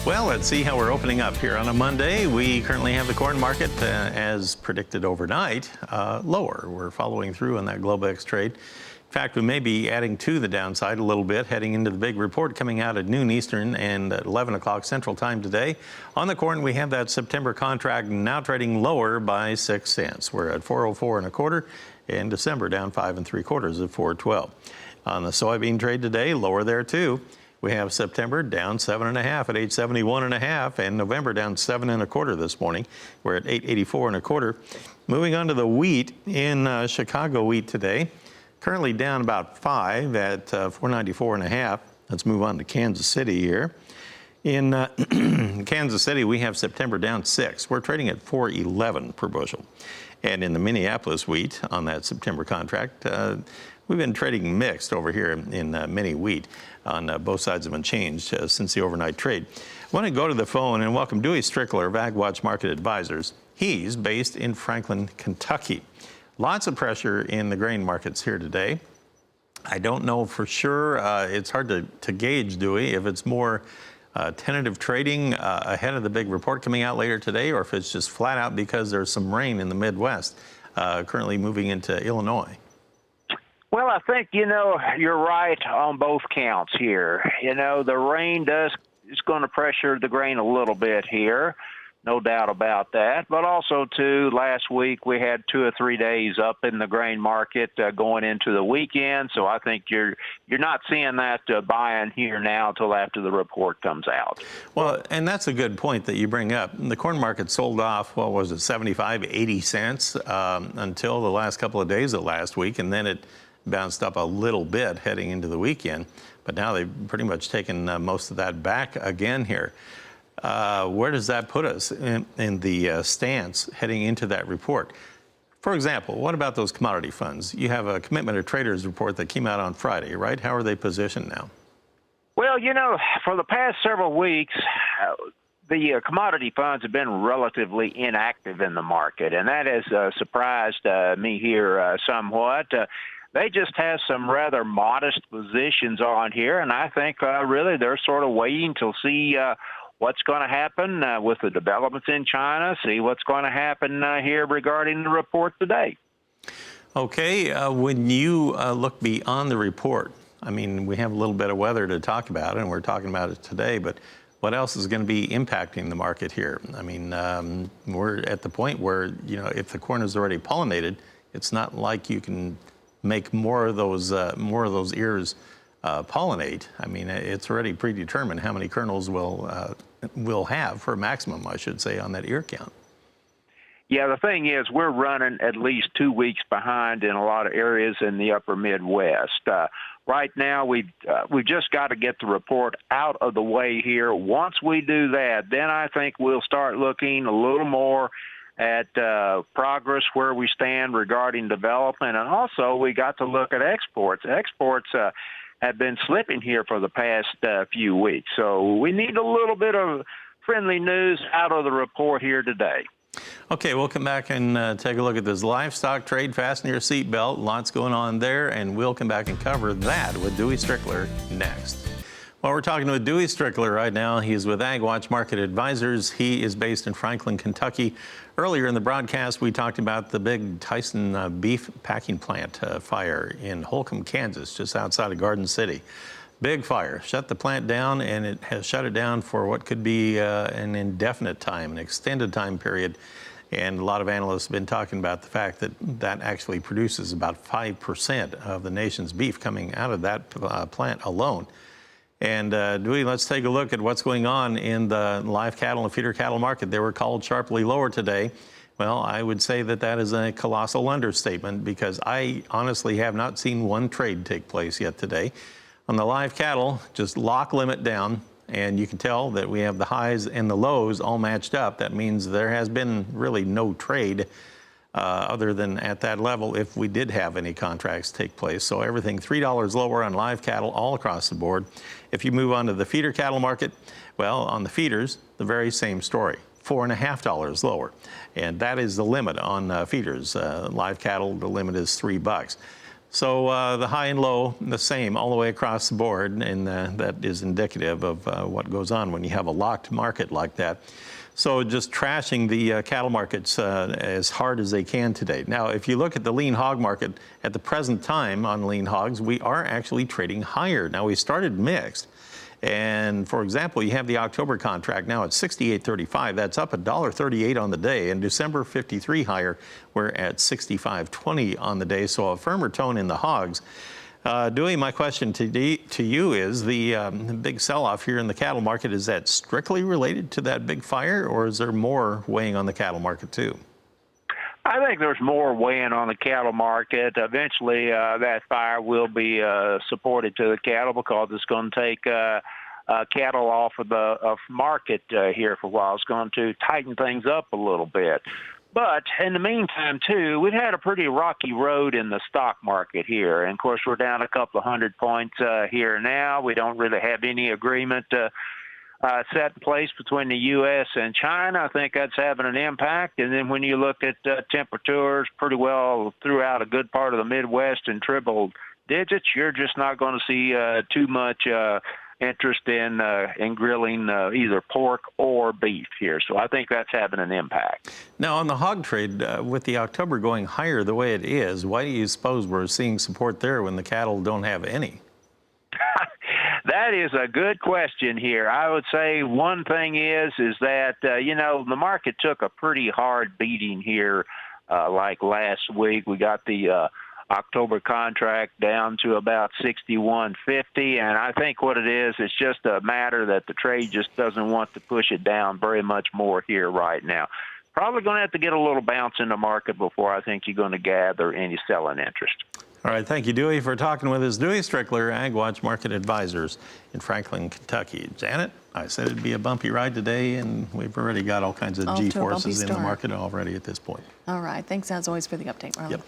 Well, let's see how we're opening up here on a Monday. We currently have the corn market, as predicted overnight, lower. We're following through on that Globex trade. In fact, we may be adding to the downside a little bit, heading into the big report coming out at noon Eastern and at 11 o'clock Central Time today. On the corn, we have that September contract now trading lower by 6 cents. We're at 404 1/4, and December down 5 3/4 at 412. On the soybean trade today, lower there too. We have September down 7 1/2 at 871 1/2, and November down 7 1/4 this morning. We're at 884 1/4. Moving on to the wheat in Chicago wheat today, currently down about 5 at 494 1/2. Let's move on to Kansas City here. In Kansas City, we have September down 6. We're trading at 411 per bushel. And in the Minneapolis wheat on that September contract, we've been trading mixed over here in mini wheat. On both sides have been changed since the overnight trade. I want to go to the phone and welcome Dewey Strickler of AgWatch Market Advisors. He's based in Franklin, Kentucky. Lots of pressure in the grain markets here today. I don't know for sure. It's hard to gauge, Dewey, if it's more tentative trading ahead of the big report coming out later today, or if it's just flat out because there's some rain in the Midwest currently moving into Illinois. Well, I think, you're right on both counts here. The rain is going to pressure the grain a little bit here, no doubt about that. But also, too, last week we had 2 or 3 days up in the grain market going into the weekend. So I think you're not seeing that buying here now until after the report comes out. Well, and that's a good point that you bring up. The corn market sold off, 75, 80 cents until the last couple of days of last week, and then it bounced up a little bit heading into the weekend, but now they've pretty much taken most of that back again here. Where does that put us in the stance heading into that report? For example, what about those commodity funds? You have a commitment of traders report that came out on Friday, right? How are they positioned now? Well, for the past several weeks, the commodity funds have been relatively inactive in the market, and that has surprised me here somewhat. They just have some rather modest positions on here, and I think really they're sort of waiting to see what's going to happen with the developments in China, see what's going to happen here regarding the report today. Okay, when you look beyond the report, I mean, we have a little bit of weather to talk about, and we're talking about it today, but what else is going to be impacting the market here? I mean, we're at the point where, if the corn is already pollinated, it's not like you can make more of those ears pollinate. I mean, it's already predetermined how many kernels will have for a maximum, I should say, on that ear count. Yeah, the thing is, we're running at least 2 weeks behind in a lot of areas in the upper Midwest. Right now, we've just got to get the report out of the way here. Once we do that, then I think we'll start looking a little more at progress, where we stand regarding development, and also we got to look at exports. Exports have been slipping here for the past few weeks, so we need a little bit of friendly news out of the report here today. Okay, we'll come back and take a look at this livestock trade. Fasten your seatbelt. Lots going on there, and we'll come back and cover that with Dewey Strickler next. Well, we're talking with Dewey Strickler right now. He's with AgWatch Market Advisors. He is based in Franklin, Kentucky. Earlier in the broadcast, we talked about the big Tyson beef packing plant fire in Holcomb, Kansas, just outside of Garden City. Big fire. Shut the plant down, and it has shut it down for what could be an indefinite time, an extended time period. And a lot of analysts have been talking about the fact that that actually produces about 5% of the nation's beef coming out of that plant alone. And Dewey, let's take a look at what's going on in the live cattle and feeder cattle market. They were called sharply lower today. Well, I would say that that is a colossal understatement, because I honestly have not seen one trade take place yet today. On the live cattle, just lock limit down, and you can tell that we have the highs and the lows all matched up. That means there has been really no trade other than at that level if we did have any contracts take place. So everything $3 lower on live cattle all across the board. If you move on to the feeder cattle market, well, on the feeders, the very same story, $4.50 lower. And that is the limit on feeders. Live cattle, the limit is $3. So the high and low, the same all the way across the board, and that is indicative of what goes on when you have a locked market like that. So just trashing the cattle markets as hard as they can today. Now, if you look at the lean hog market at the present time on lean hogs, we are actually trading higher. Now, we started mixed. And for example, you have the October contract now at 68.35. That's up $1.38 on the day. And December 53 higher, we're at 65.20 on the day. So a firmer tone in the hogs. Dewey, my question to you is the big sell-off here in the cattle market, is that strictly related to that big fire, or is there more weighing on the cattle market too? I think there's more weighing on the cattle market. Eventually, that fire will be supported to the cattle because it's going to take cattle off of the market here for a while. It's going to tighten things up a little bit. But in the meantime, too, we've had a pretty rocky road in the stock market here. And, of course, we're down a couple of 100 points here now. We don't really have any agreement set in place between the U.S. and China. I think that's having an impact. And then when you look at temperatures pretty well throughout a good part of the Midwest in triple digits, you're just not going to see too much interest in grilling either pork or beef here. So I think that's having an impact. Now, on the hog trade, with the October going higher the way it is, why do you suppose we're seeing support there when the cattle don't have any? That is a good question here. I would say one thing is that, the market took a pretty hard beating here like last week. We got the October contract down to about 61.50, and I think what it is, it's just a matter that the trade just doesn't want to push it down very much more here right now. Probably going to have to get a little bounce in the market before I think you're going to gather any selling interest. All right, thank you, Dewey, for talking with us. Dewey Strickler, AgWatch Market Advisors in Franklin, Kentucky. Janet, I said it'd be a bumpy ride today, and we've already got all kinds of G-forces in the market already at this point. All right, thanks as always for the update, Ron. Yep.